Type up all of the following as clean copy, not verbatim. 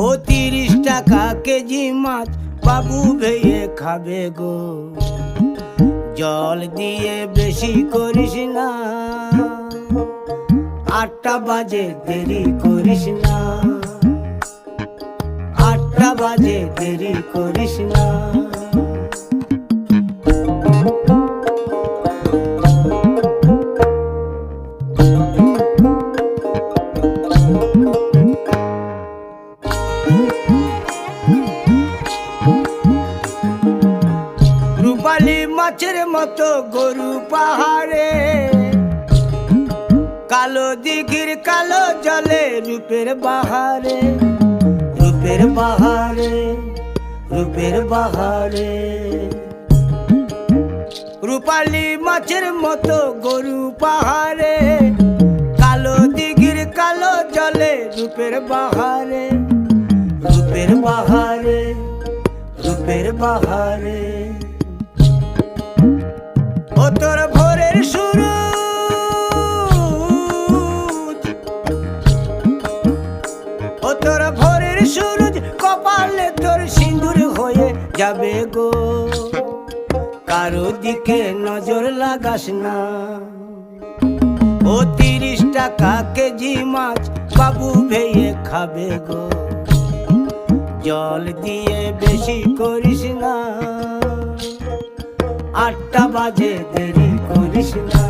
ও 30 টাকা কেজি মাছ বাবু ভেয়ে খাবে গো। জল দিয়ে বেশি করিস না, 8টা বাজে দেরি করিস না, 8টা বাজে দেরি করিস না। রূপালী মাছের মতো গরু পাহাড়ে, কালো দিঘির কালো জলে রূপের বাহারে, রূপের বাহারে, রূপের বাহারে। রূপালী মাছের মতো গরু পাহাড়ে, কালো দিঘির কালো জলে রূপের বাহারে, রূপের বাহারে, রূপের বাহারে। ও তোর ভোরের সূরজ, ও তোর ভোরের সূরজ কপালে তোর সিঁদুর হয়ে যাবে গো। কারো দিকে নজর লাগাস না, ও 30 টাকা কেজি মাছ বাবু ভেয়ে খাবে গো। জল দিয়ে বেশি করিস না, 8টা বাজে দেরি করিস না।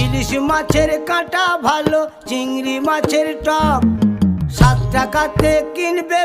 ইলিশ মাছের কাঁটা ভালো, চিংড়ি মাছের টক 7 টাকাতে কিনবে।